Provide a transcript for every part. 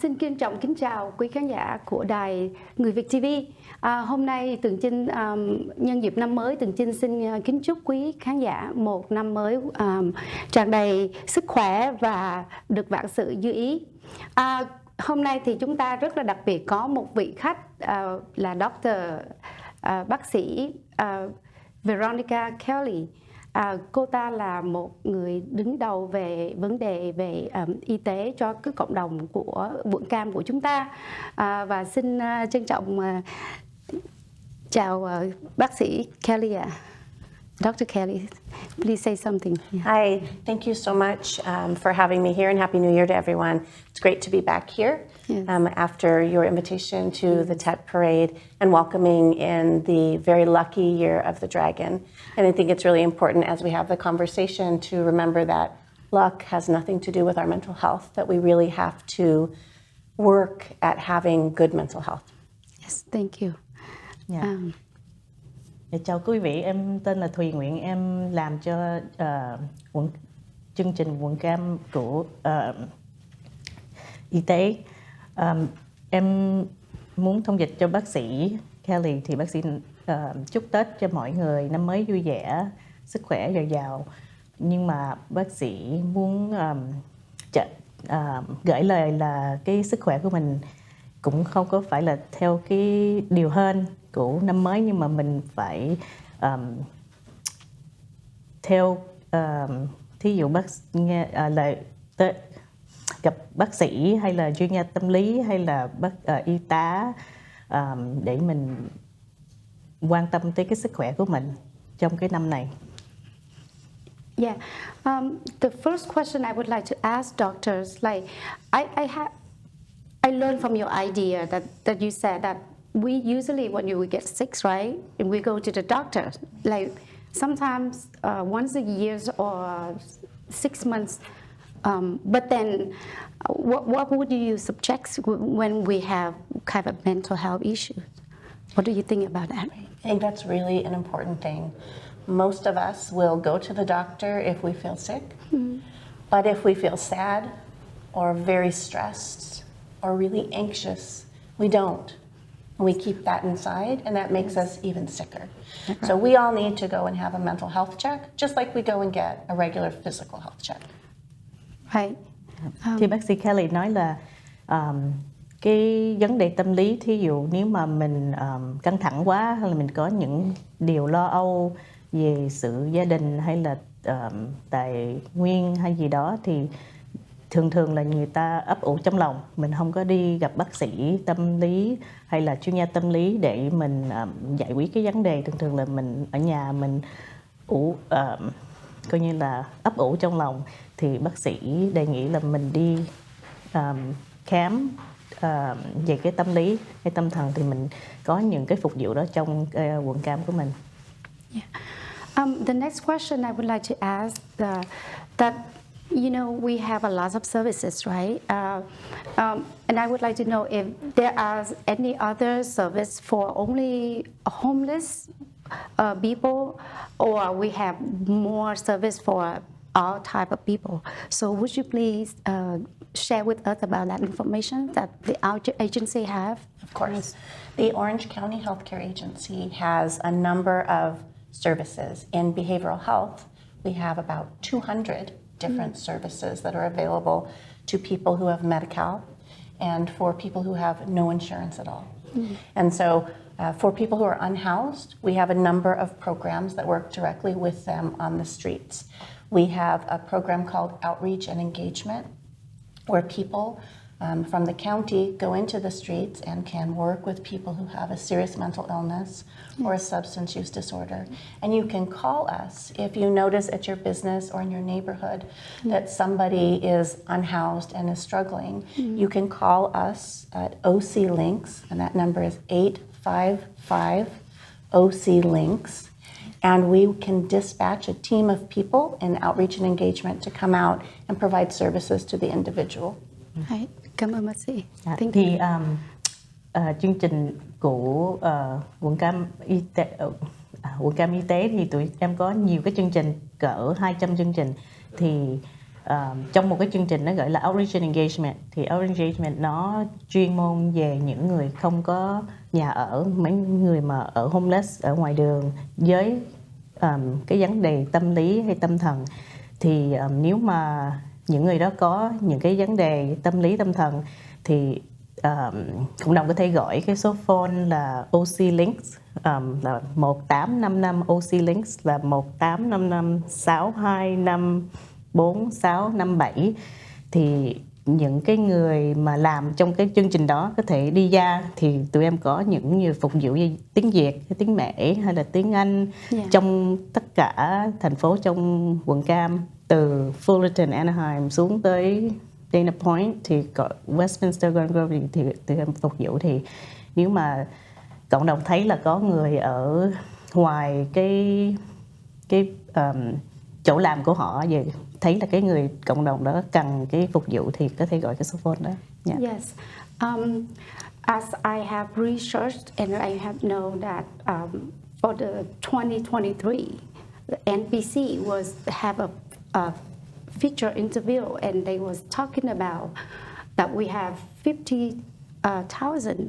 Xin trân trọng kính chào quý khán giả của đài Người Việt TV. Hôm nay Tường Chinh nhân dịp năm mới, Tường Chinh xin kính chúc quý khán giả một năm mới tràn đầy sức khỏe và được vạn sự như ý. Hôm nay thì chúng ta rất là đặc biệt, có một vị khách là bác sĩ Veronica Kelly. Cô ta là một người đứng đầu về vấn đề về y tế cho cái cộng đồng của Quận Cam của chúng ta, và xin trân trọng chào bác sĩ Kelly. Dr. Kelly, please say something. Hi, thank you so much for having me here, and Happy New Year to everyone. It's great to be back here after your invitation to the TED Parade and welcoming in the very lucky year of the dragon. And I think it's really important as we have the conversation to remember that luck has nothing to do with our mental health, that we really have to work at having good mental health. Yes, thank you. Chào quý vị, em tên là Thùy Nguyễn, em làm cho chương trình Quận Cam của y tế. Em muốn thông dịch cho bác sĩ Kelly, thì bác sĩ chúc Tết cho mọi người năm mới vui vẻ, sức khỏe dồi dào. Nhưng mà bác sĩ muốn gửi lời là cái sức khỏe của mình cũng không có phải là theo cái điều hên của năm mới, nhưng mà mình phải theo thí dụ gặp bác sĩ hay là chuyên gia tâm lý hay là y tá để mình quan tâm tới cái sức khỏe của mình trong cái năm này. Yeah, the first question I would like to ask doctors, like I learned from your idea that you said that we usually, when we get sick, right, and we go to the doctor, like sometimes once a year or 6 months. But then, what would you subject when we have kind of mental health issues? What do you think about that? I think that's really an important thing. Most of us will go to the doctor if we feel sick, but if we feel sad or very stressed or really anxious, we don't. We keep that inside, and that makes us even sicker. So we all need to go and have a mental health check, just like we go and get a regular physical health check. Right. Thì bác sĩ Kelly nói là cái vấn đề tâm lý, thí dụ nếu mà mình căng thẳng quá, hay là mình có những điều lo âu về sự gia đình hay là tài nguyên hay gì đó, thì thường là người ta ấp ủ trong lòng, mình không có đi gặp bác sĩ tâm lý hay là chuyên gia tâm lý để mình giải quyết cái vấn đề. Thường là mình ở nhà mình coi như là ấp ủ trong lòng, thì bác sĩ đề nghị là mình đi khám về cái tâm lý hay tâm thần, thì mình có những cái phục vụ đó trong Quận Cam của mình. Yeah. The next question I would like to ask that you know, we have a lot of services, right? And I would like to know if there are any other service for only homeless people, or we have more service for all type of people. So would you please share with us about that information that the agency have? Of course. The Orange County Healthcare Agency has a number of services. In behavioral health, we have about 200 different services that are available to people who have Medi-Cal and for people who have no insurance at all. And so for people who are unhoused, we have a number of programs that work directly with them on the streets. We have a program called Outreach and Engagement, where people from the county go into the streets and can work with people who have a serious mental illness or a substance use disorder. And you can call us if you notice at your business or in your neighborhood that somebody is unhoused and is struggling. You can call us at OC Links, and that number is 855 OC Links. And we can dispatch a team of people in outreach and engagement to come out and provide services to the individual. Right. Cảm ơn bác sĩ. Thì chương trình của Quận Cam y tế thì tụi em có nhiều cái chương trình, cỡ 200 chương trình. Thì trong một cái chương trình nó gọi là Outreach and Engagement. Thì Outreach Engagement nó chuyên môn về những người không có nhà ở, mấy người mà ở homeless ở ngoài đường với cái vấn đề tâm lý hay tâm thần. Thì nếu mà những người đó có những cái vấn đề tâm lý tâm thần thì cộng đồng có thể gọi cái số phone là OC Links, là 1855 OC Links là 1855 625 4657. Thì những cái người mà làm trong cái chương trình đó có thể đi ra, thì tụi em có những như phục vụ như tiếng Việt, tiếng Mễ hay là tiếng Anh trong tất cả thành phố trong quận Cam, từ Fullerton, Anaheim xuống tới Dana Point, thì có Westminster, Grand Grove thì tụi em phục vụ. Thì nếu mà cộng đồng thấy là có người ở ngoài cái chỗ làm của họ, về thấy là cái người cộng đồng đó cần cái phục vụ thì có thể gọi cái số phone đó. Yes. As I have researched and I have known that for the 2023, the NBC have a feature interview and they was talking about that we have 50,000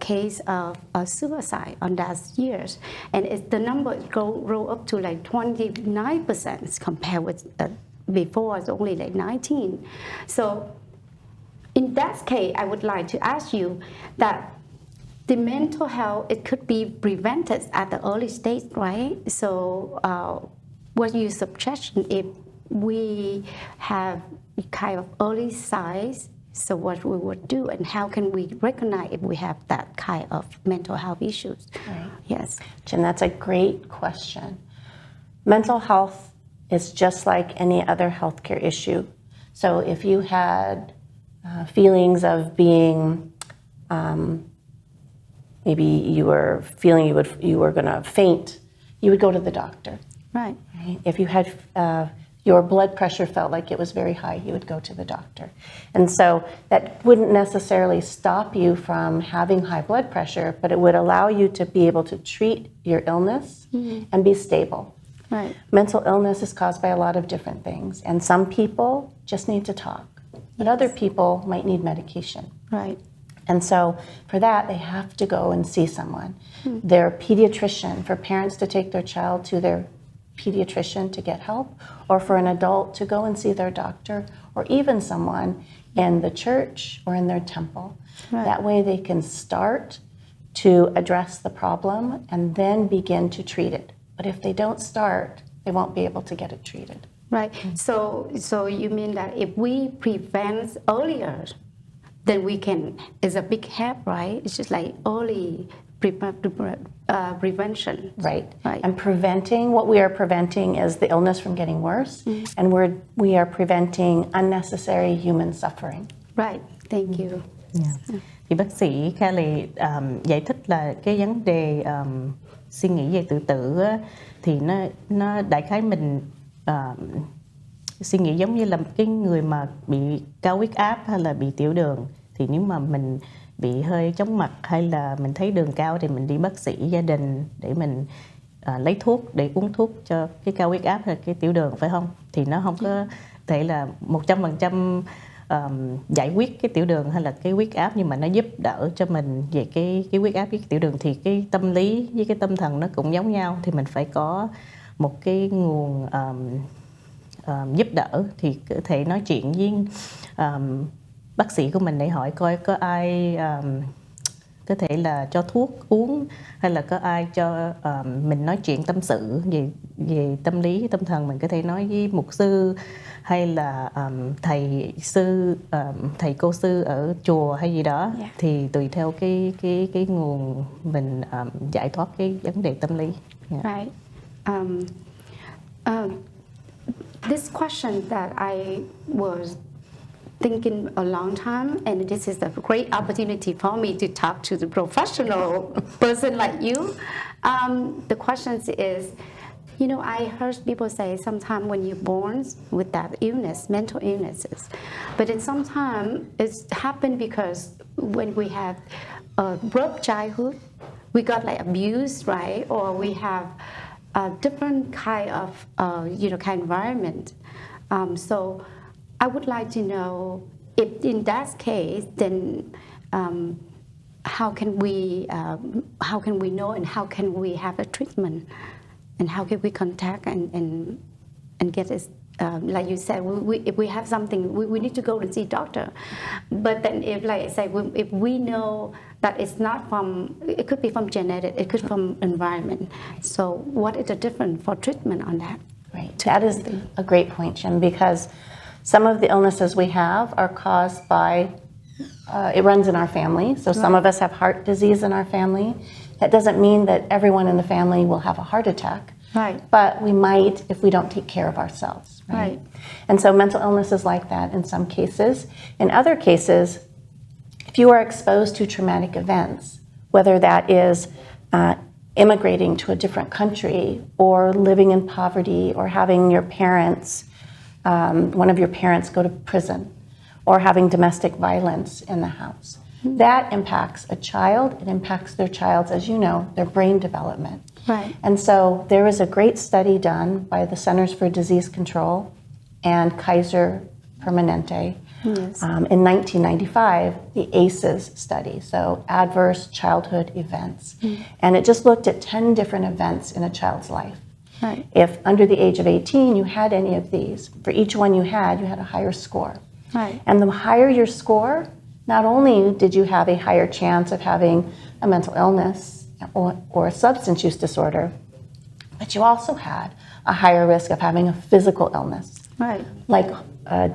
case of suicide on that years, and the number grow up to like 29% compared with before it's only like 19. So in that case, I would like to ask you that the mental health, it could be prevented at the early stage, right? So what your suggestion if we have kind of early signs? So what we would do and how can we recognize if we have that kind of mental health issues? Right. Yes. Jen, that's a great question. Mental health is just like any other healthcare issue. So if you had feelings of being, maybe you were feeling you were going to faint, you would go to the doctor. Right. If you had your blood pressure felt like it was very high, you would go to the doctor. And so that wouldn't necessarily stop you from having high blood pressure, but it would allow you to be able to treat your illness and be stable. Right. Mental illness is caused by a lot of different things, and some people just need to talk, but other people might need medication. Right. And so for that, they have to go and see someone. Their pediatrician, for parents to take their child to their pediatrician to get help, or for an adult to go and see their doctor, or even someone in the church or in their temple. Right. That way they can start to address the problem and then begin to treat it. But if they don't start, they won't be able to get it treated. Right. So you mean that if we prevent earlier, then we can, it's a big help, right? It's just like early prevention. Right. Right. And preventing, what we are preventing is the illness from getting worse, and we are preventing unnecessary human suffering. Right. Thank you. Thì bác sĩ Kelly giải thích là cái vấn đề suy nghĩ về tự tử á, thì nó đại khái mình suy nghĩ giống như là cái người mà bị cao huyết áp hay là bị tiểu đường, thì nếu mà mình bị hơi chóng mặt hay là mình thấy đường cao thì mình đi bác sĩ gia đình để mình lấy thuốc để uống thuốc cho cái cao huyết áp hay cái tiểu đường, phải không? Thì nó không có thể là 100% giải quyết cái tiểu đường hay là cái huyết áp, nhưng mà nó giúp đỡ cho mình về cái huyết áp với cái tiểu đường. Thì cái tâm lý với cái tâm thần nó cũng giống nhau, thì mình phải có một cái nguồn giúp đỡ. Thì có thể nói chuyện với bác sĩ của mình để hỏi coi có ai có thể là cho thuốc uống, hay là có ai cho mình nói chuyện tâm sự về tâm lý tâm thần. Mình có thể nói với mục sư hay là thầy cô sư ở chùa hay gì đó. Thì tùy theo cái nguồn mình giải thoát cái vấn đề tâm lý. Right. This question that I was thinking a long time, and this is a great opportunity for me to talk to the professional person like you. The question is, you know, I heard people say sometimes when you're born with that illness, mental illnesses, but then sometimes it's happened because when we have a rough childhood, we got like abused, right? Or we have a different kind of, kind of environment. So I would like to know if in that case, then how can we know, and how can we have a treatment, and how can we contact and get it? Like you said, if we have something, we need to go and see doctor. But then if, like I say, if we know that it's not from, it could be from genetic, it could be from environment. So what is the difference for treatment on that? Right. That is a great point, Jim, because some of the illnesses we have are caused by, it runs in our family. So some of us have heart disease in our family. That doesn't mean that everyone in the family will have a heart attack. Right. But we might if we don't take care of ourselves. Right. And so mental illness is like that in some cases. In other cases, if you are exposed to traumatic events, whether that is immigrating to a different country, or living in poverty, or having your parents, one of your parents go to prison, or having domestic violence in the house, that impacts a child. It impacts their child's, as you know, their brain development. Right. And so there was a great study done by the Centers for Disease Control and Kaiser Permanente in 1995, the ACEs study, so Adverse Childhood Events. And it just looked at 10 different events in a child's life. Right. If under the age of 18 you had any of these, for each one you had a higher score. Right. And the higher your score, not only did you have a higher chance of having a mental illness or a substance use disorder, but you also had a higher risk of having a physical illness, Right. like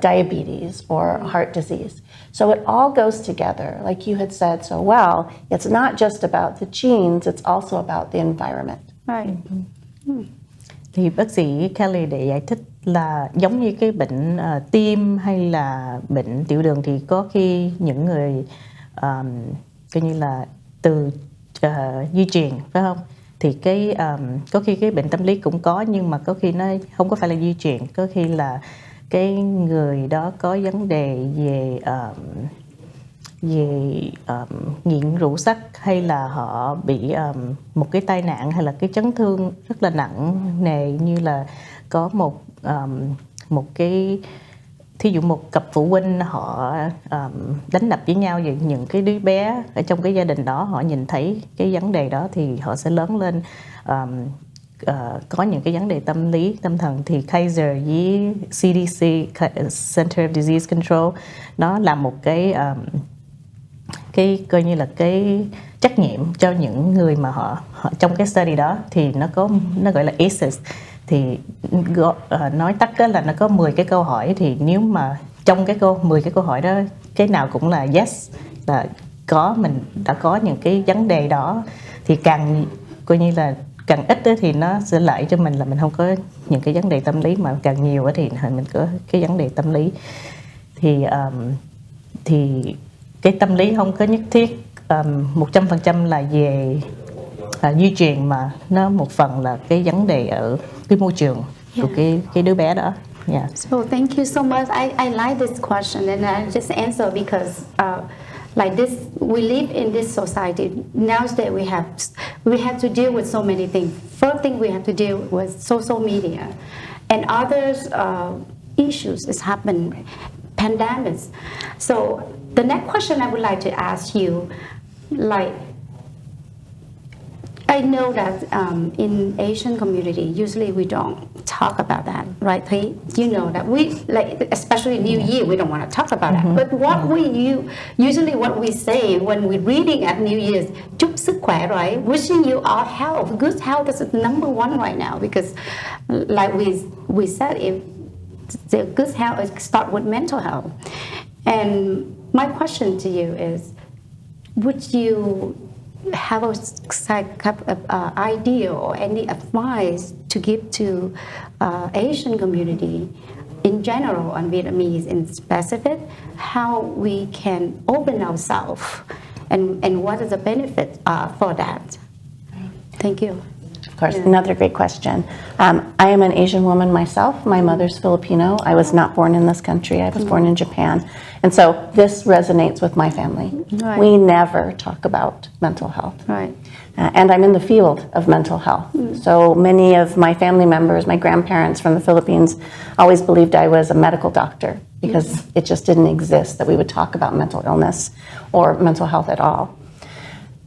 diabetes or heart disease. So it all goes together, like you had said so well. It's not just about the genes, it's also about the environment. Right. Thì bác sĩ Kelly để giải thích là giống như cái bệnh tim hay là bệnh tiểu đường, thì có khi những người coi như là từ di truyền, phải không? Thì cái có khi cái bệnh tâm lý cũng có, nhưng mà có khi nó không có phải là di truyền, có khi là cái người đó có vấn đề về nghiện rượu sắc, hay là họ bị một cái tai nạn hay là cái chấn thương rất là nặng nề, như là có một cái, thí dụ một cặp phụ huynh họ đánh đập với nhau, về những cái đứa bé ở trong cái gia đình đó, họ nhìn thấy cái vấn đề đó thì họ sẽ lớn lên có những cái vấn đề tâm lý, tâm thần. Thì Kaiser với CDC, Center of Disease Control, nó là một cái coi như là cái trách nhiệm cho những người mà họ trong cái study đó, thì nó gọi là ACEs. Thì nói tắt là nó có 10 cái câu hỏi, thì nếu mà trong cái 10 cái câu hỏi đó, cái nào cũng là yes, là mình đã có những cái vấn đề đó, thì càng coi như là càng ít thì nó sẽ lợi cho mình là mình không có những cái vấn đề tâm lý, mà càng nhiều thì mình có cái vấn đề tâm lý. Thì cái tâm lý không có nhất thiết 100% là về di truyền, mà nó một phần là cái vấn đề ở cái môi trường của cái đứa bé đó. Yeah. So thank you so much. I like this question, and I just answer because like this, we live in this society. Nowadays we have to deal with so many things. First thing we have to deal with social media, and others issues is happening, pandemics. So the next question I would like to ask you, like, I know that in Asian community, usually we don't talk about that, right? You know that we, like, especially New Year, we don't want to talk about that. But usually what we say when we're reading at New Year's, chúc sức khỏe, right? Wishing you all health. Good health is number one right now, because like we said, if the good health start with mental health. And my question to you is, would you have a idea or any advice to give to Asian community in general and Vietnamese in specific, how we can open ourselves and what is the benefit for that? Thank you. Of course, another great question. I am an Asian woman myself. My mother's Filipino. I was not born in this country. I was born in Japan. And so this resonates with my family. Right. We never talk about mental health. Right. And I'm in the field of mental health. So many of my family members, my grandparents from the Philippines, always believed I was a medical doctor because it just didn't exist that we would talk about mental illness or mental health at all.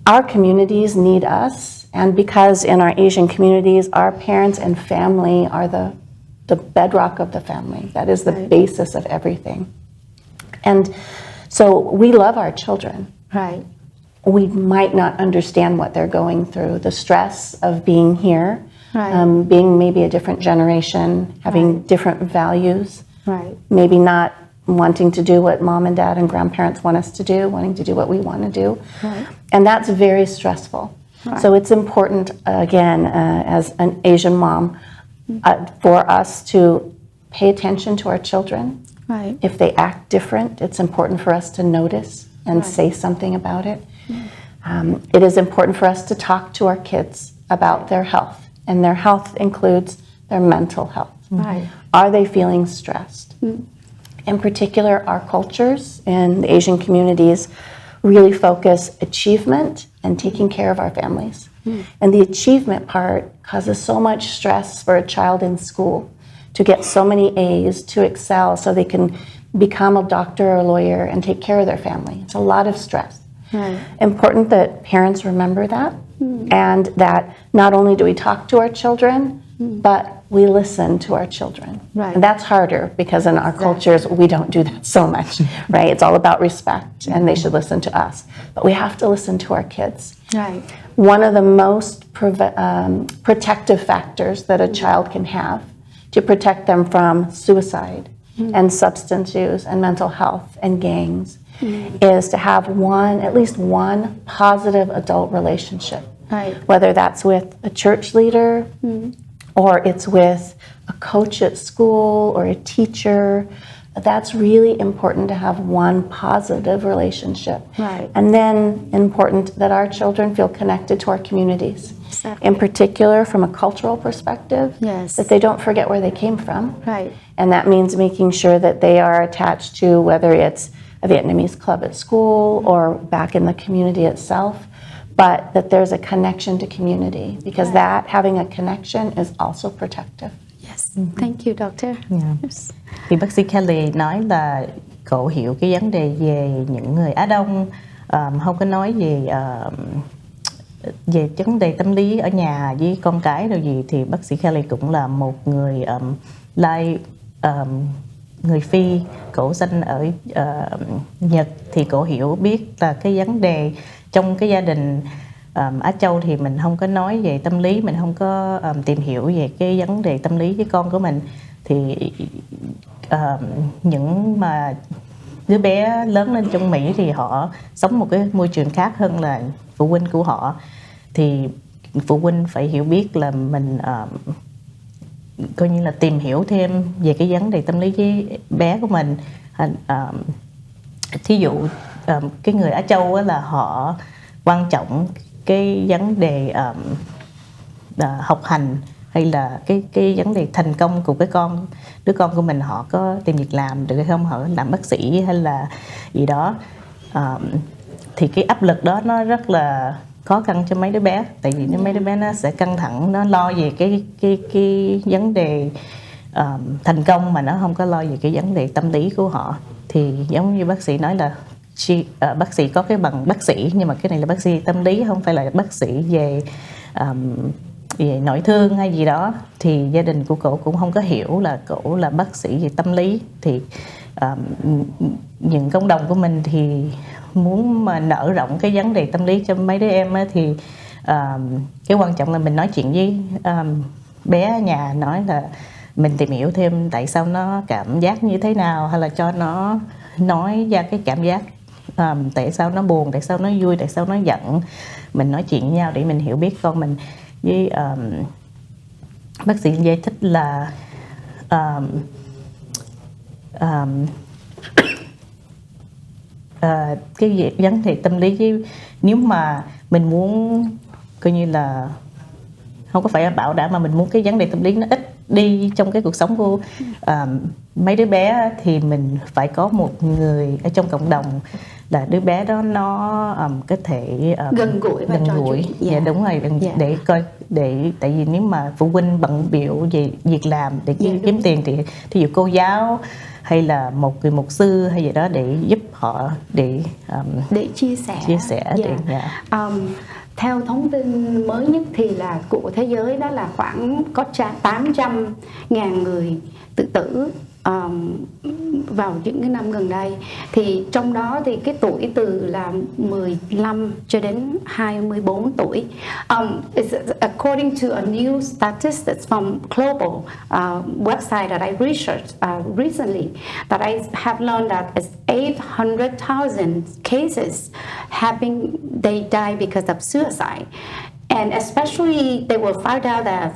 Our communities need us, and because in our Asian communities, our parents and family are the bedrock of the family. That is the basis of everything. And so we love our children. Right. We might not understand what they're going through, the stress of being here, being maybe a different generation, having different values, maybe not wanting to do what mom and dad and grandparents want us to do, wanting to do what we want to do. And that's very stressful. So it's important, again, as an Asian mom, for us to pay attention to our children. If they act different, it's important for us to notice and say something about it. It is important for us to talk to our kids about their health, and their health includes their mental health. Are they feeling stressed? In particular, our cultures and the Asian communities really focus achievement and taking care of our families. And the achievement part causes so much stress for a child in school to get so many A's, to excel so they can become a doctor or a lawyer and take care of their family. It's a lot of stress. Important that parents remember that, and that not only do we talk to our children, but we listen to our children. And that's harder because in our cultures, we don't do that so much, right? It's all about respect, and they should listen to us. But we have to listen to our kids. One of the most protective factors that a child can have to protect them from suicide and substance use and mental health and gangs is to have at least one positive adult relationship. Whether that's with a church leader, or it's with a coach at school or a teacher. That's really important to have one positive relationship. And then important that our children feel connected to our communities. In particular, from a cultural perspective, that they don't forget where they came from. And that means making sure that they are attached to whether it's a Vietnamese club at school or back in the community itself, but that there's a connection to community, because that having a connection is also protective. Thank you, doctor. Thì bác sĩ Kelly nói là cậu hiểu cái vấn đề về những người Á Đông, không có nói về vấn đề tâm lý ở nhà với con cái đâu gì, thì bác sĩ Kelly cũng là một người người Phi, cổ sinh ở Nhật, thì cổ hiểu biết là cái vấn đề trong cái gia đình Á Châu thì mình không có nói về tâm lý, mình không có tìm hiểu về cái vấn đề tâm lý với con của mình. Thì những mà đứa bé lớn lên trong Mỹ thì họ sống một cái môi trường khác hơn là phụ huynh của họ, thì phụ huynh phải hiểu biết là mình coi như là tìm hiểu thêm về cái vấn đề tâm lý với bé của mình. Thí dụ cái người Á Châu là họ quan trọng cái vấn đề học hành, hay là cái vấn đề thành công của đứa con của mình, họ có tìm việc làm được hay không, họ làm bác sĩ hay là gì đó. Thì cái áp lực đó nó rất là khó khăn cho mấy đứa bé, tại vì mấy đứa bé nó sẽ căng thẳng, nó lo về cái vấn đề thành công mà nó không có lo về cái vấn đề tâm lý của họ. Thì giống như bác sĩ nói là bác sĩ có cái bằng bác sĩ, nhưng mà cái này là bác sĩ tâm lý, không phải là bác sĩ về nội thương hay gì đó. Thì gia đình của cổ cũng không có hiểu là cổ là bác sĩ về tâm lý. Thì những cộng đồng của mình thì muốn mà nở rộng cái vấn đề tâm lý cho mấy đứa em thì cái quan trọng là mình nói chuyện với bé ở nhà, nói là mình tìm hiểu thêm tại sao nó cảm giác như thế nào, hay là cho nó nói ra cái cảm giác tại sao nó buồn, tại sao nó vui, tại sao nó giận. Mình nói chuyện với nhau để mình hiểu biết con mình. Với bác sĩ giải thích là cái vấn đề tâm lý, với nếu mà mình muốn coi như là không có phải là bảo đảm, mà mình muốn cái vấn đề tâm lý nó ít đi trong cái cuộc sống của mấy đứa bé, thì mình phải có một người ở trong cộng đồng là đứa bé đó nó có thể gần gũi và trò chuyện. Dạ đúng rồi, để coi, để tại vì nếu mà phụ huynh bận bịu về việc làm để kiếm tiền thì thí dụ cô giáo hay là một người mục sư hay gì đó để giúp họ để chia sẻ. Theo thông tin mới nhất thì là của thế giới đó là khoảng có 800.000 người tự tử vào những cái năm gần đây, thì trong đó thì cái tuổi từ là 15 cho đến 24 tuổi. According to a new statistics from global website that I researched recently, that I have learned that it's 800,000 cases they die because of suicide, and especially they will find out that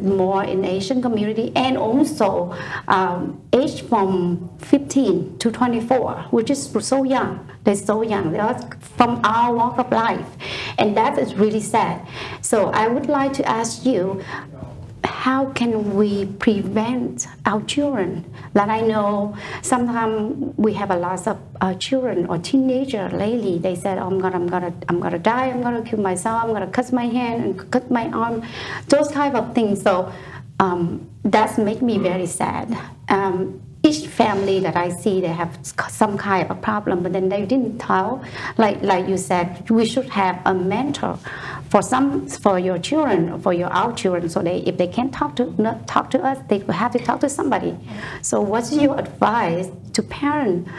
more in Asian community, and also age from 15 to 24, which is so young. They're so young. They are from our walk of life, and that is really sad. So I would like to ask you, how can we prevent our children? That I know sometimes we have a lot of children or teenagers lately. They said, oh, I'm gonna die. I'm gonna kill myself. I'm gonna cut my hand and cut my arm. Those type of things. So that makes me very sad. Each family that I see, they have some kind of a problem, but then they didn't tell. Like you said, we should have a mentor for your children, for our children, so if they can't talk to us, they will have to talk to somebody. So what's your advice to parents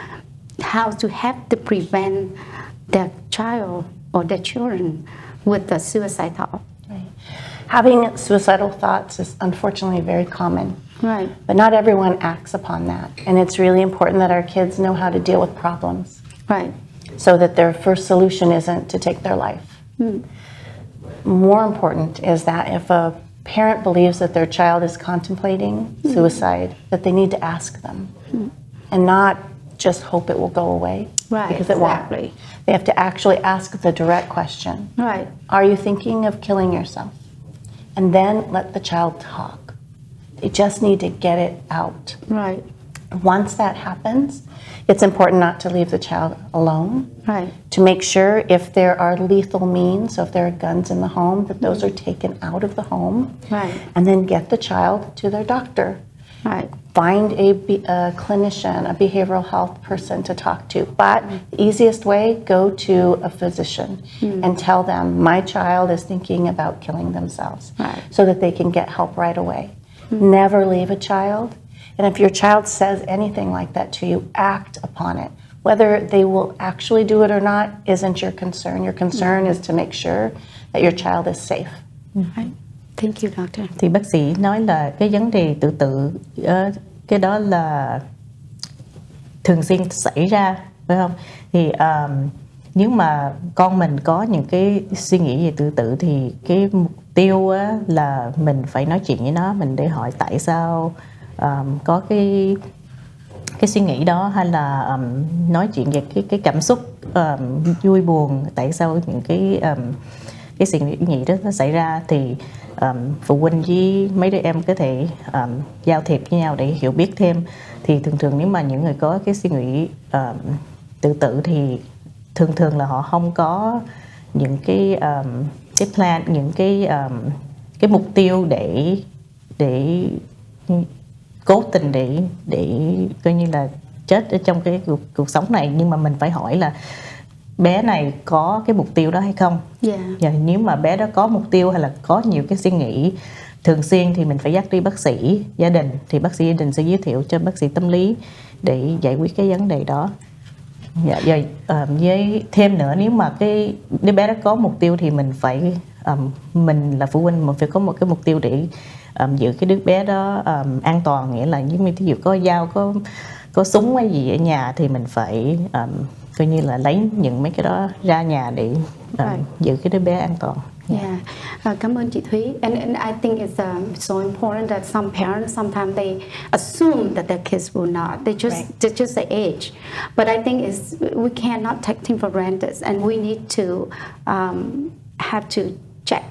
how to have to prevent their child or their children with the suicide thought? Right. Having suicidal thoughts is unfortunately very common. Right. But not everyone acts upon that. And it's really important that our kids know how to deal with problems. Right. So that their first solution isn't to take their life. More important is that if a parent believes that their child is contemplating suicide, that they need to ask them and not just hope it will go away. Right, because it won't. They have to actually ask the direct question. Right. Are you thinking of killing yourself? And then let the child talk. They just need to get it out. Right. Once that happens, it's important not to leave the child alone. Right. To make sure if there are lethal means, so if there are guns in the home, that those are taken out of the home. Right. And then get the child to their doctor. Right. Find a clinician, a behavioral health person to talk to. But the easiest way, go to a physician and tell them, my child is thinking about killing themselves. Right. So that they can get help right away. Never leave a child. And if your child says anything like that to you, act upon it. Whether they will actually do it or not isn't your concern. Your concern is to make sure that your child is safe. Right. Thank you, doctor. Thì bác sĩ nói là cái vấn đề tự tử, cái đó là thường xuyên xảy ra, phải không? Thì nếu mà con mình có những cái suy nghĩ về tự tử thì cái mục tiêu á, là mình phải nói chuyện với nó, mình để hỏi tại sao có cái suy nghĩ đó, hay là nói chuyện về cái cảm xúc vui buồn, tại sao những cái suy nghĩ đó nó xảy ra, thì phụ huynh với mấy đứa em có thể giao thiệp với nhau để hiểu biết thêm. Thì thường nếu mà những người có cái suy nghĩ tự tử thì thường là họ không có những cái plan, những cái mục tiêu để cố tình để coi như là chết ở trong cái cuộc sống này. Nhưng mà mình phải hỏi là bé này có cái mục tiêu đó hay không. Và nếu mà bé đó có mục tiêu hay là có nhiều cái suy nghĩ thường xuyên thì mình phải dắt đi bác sĩ gia đình, thì bác sĩ gia đình sẽ giới thiệu cho bác sĩ tâm lý để giải quyết cái vấn đề đó. Rồi với thêm nữa, nếu mà cái đứa bé đó có mục tiêu thì mình phải mình là phụ huynh mình phải có một cái mục tiêu để giữ cái đứa bé đó an toàn. Nghĩa là giống như ví dụ có dao, có súng hay gì ở nhà thì mình phải coi như là lấy những mấy cái đó ra nhà để giữ cái đứa bé an toàn. Cảm ơn chị Thúy. And I think it's so important that some parents sometimes they assume that their kids will not. They just say age. But I think we cannot take things for granted, and we need to have to check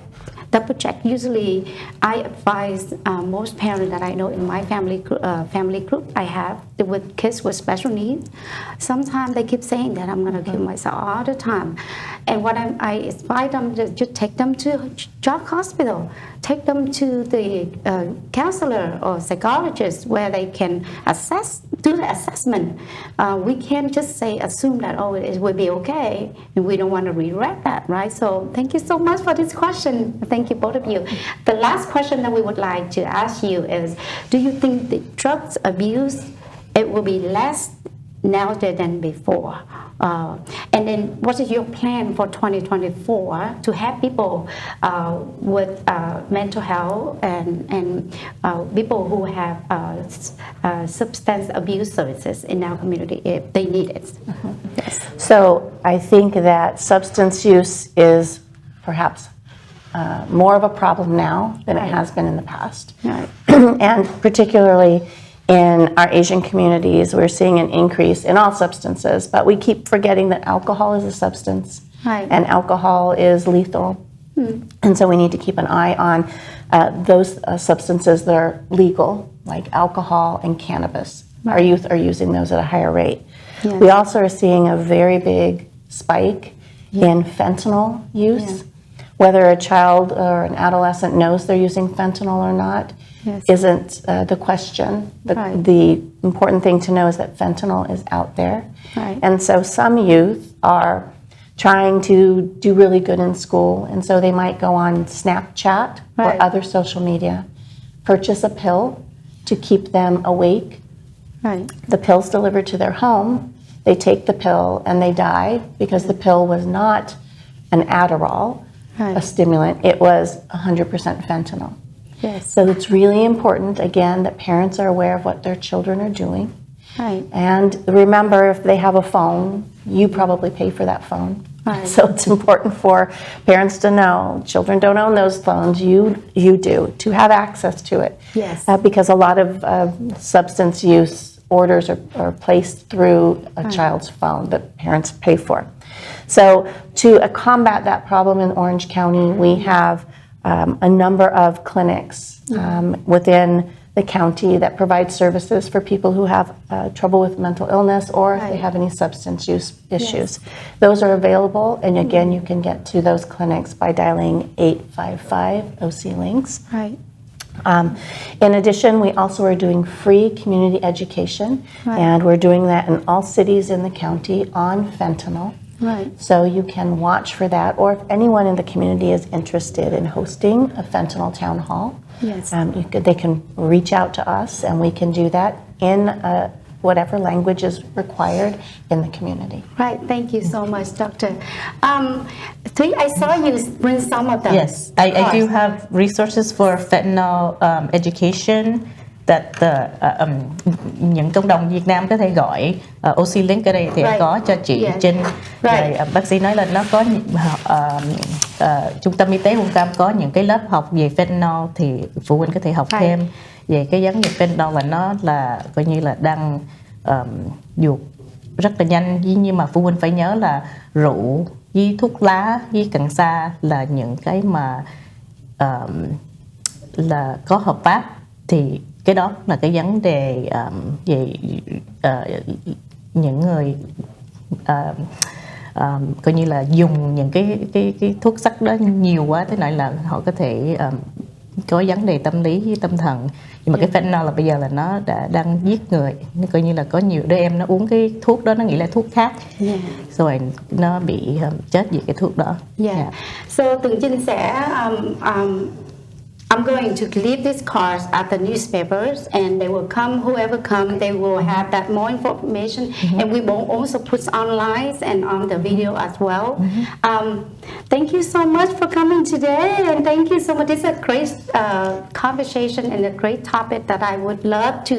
double check. Usually, I advise most parents that I know in my family group I have with kids with special needs. Sometimes they keep saying that I'm going to kill myself all the time, and what I advise them to just take them to Jock Hospital, take them to the counselor or psychologist where they can do the assessment. We can't just assume that it will be okay, and we don't want to regret that, right? So thank you so much for this question. Thank you, both of you. The last question that we would like to ask you is, do you think the drugs abuse, it will be less now than before? And then what is your plan for 2024 to help people with mental health and people who have substance abuse services in our community if they need it? Yes. So I think that substance use is perhaps more of a problem now than it has been in the past. Right. And particularly in our Asian communities, we're seeing an increase in all substances, but we keep forgetting that alcohol is a substance, Right. and alcohol is lethal. And so we need to keep an eye on those substances that are legal, like alcohol and cannabis. Our youth are using those at a higher rate. Yes. We also are seeing a very big spike in fentanyl use. Whether a child or an adolescent knows they're using fentanyl or not isn't the question. The important thing to know is that fentanyl is out there. Right. And so some youth are trying to do really good in school, and so they might go on Snapchat Right. or other social media, purchase a pill to keep them awake. Right. The pill's delivered to their home. They take the pill and they die because the pill was not an Adderall, Right. a stimulant. It was 100% fentanyl. Yes. So it's really important, again, that parents are aware of what their children are doing. Right. And remember, if they have a phone, you probably pay for that phone. Right. So it's important for parents to know children don't own those phones. You do, to have access to it. Yes. Because a lot of substance use orders are placed through a child's phone that parents pay for. So to combat that problem in Orange County, we have a number of clinics within the county that provide services for people who have trouble with mental illness or if they have any substance use issues. Those are available, and again, you can get to those clinics by dialing 855 OC Links. Right. In addition, we also are doing free community education, Right. and we're doing that in all cities in the county on fentanyl. Right. So you can watch for that, or if anyone in the community is interested in hosting a fentanyl town hall, Yes. they can reach out to us, and we can do that in whatever language is required in the community. Right. Thank you so much, Doctor. Thúy, I saw you bring some of them. Yes, I do have resources for fentanyl education that những cộng đồng Việt Nam có thể gọi OC Link ở đây thì Right. có cho chị Yes. Trinh. Right. Rồi, bác sĩ nói là nó có trung tâm y tế Vùng Cam có những cái lớp học về fentanyl thì phụ huynh có thể học Right. thêm về cái vấn đề fentanyl, và nó là coi như là đang dược rất là nhanh, nhưng mà phụ huynh phải nhớ là rượu với thuốc lá với cần sa là những cái mà là có hợp pháp, thì cái đó là cái vấn đề về những người coi như là dùng những cái thuốc sắc đó nhiều quá, thế này là họ có thể có vấn đề tâm lý với tâm thần. Nhưng mà cái fentanyl là bây giờ là nó đang giết người, nó coi như là có nhiều đứa em nó uống cái thuốc đó, nó nghĩ là thuốc khác, rồi nó bị chết vì cái thuốc đó. So Tường Trinh sẽ I'm going to leave these cards at the newspapers, and they will come. Whoever come, they will have that more information, and we will also put online and on the video as well. Thank you so much for coming today, and thank you so much. This is a great conversation and a great topic that I would love to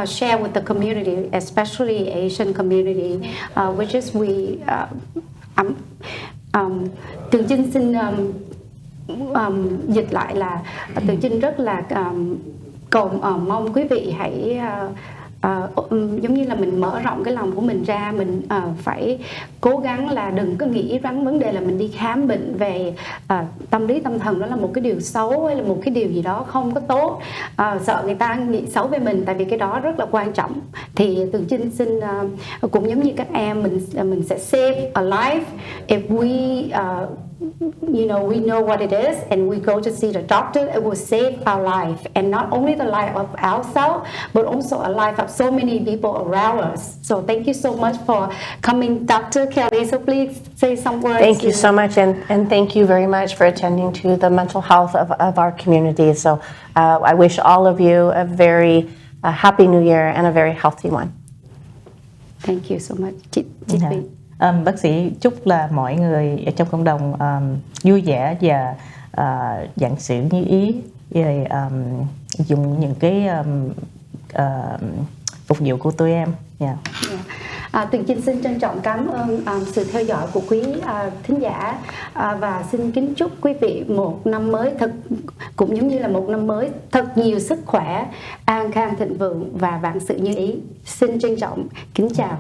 share with the community, especially Asian community, which is Tường Trinh xin dịch lại là Tường Trinh rất là mong quý vị hãy giống như là mình mở rộng cái lòng của mình ra, mình phải cố gắng là đừng có nghĩ rằng vấn đề là mình đi khám bệnh về tâm lý tâm thần đó là một cái điều xấu hay là một cái điều gì đó không có tốt, sợ người ta nghĩ xấu về mình, tại vì cái đó rất là quan trọng. Thì Tường Trinh xin cũng giống như các em, mình sẽ save a life if we we know what it is and we go to see the doctor. It will save our life, and not only the life of ourselves but also a life of so many people around us. So thank you so much for coming, Dr. Kelly. So please say some words. Thank you so much, and thank you very much for attending to the mental health of our community. So I wish all of you a very happy New Year and a very healthy one. Thank you so much. Chị Vy. Bác sĩ chúc là mọi người ở trong cộng đồng vui vẻ và dạng sự như ý, rồi dùng những cái phục vụ của tụi em. Tường Trinh xin trân trọng cảm ơn sự theo dõi của quý thính giả, và xin kính chúc quý vị một năm mới thật, cũng giống như là một năm mới thật nhiều sức khỏe, an khang thịnh vượng và vạn sự như ý. Xin trân trọng kính chào.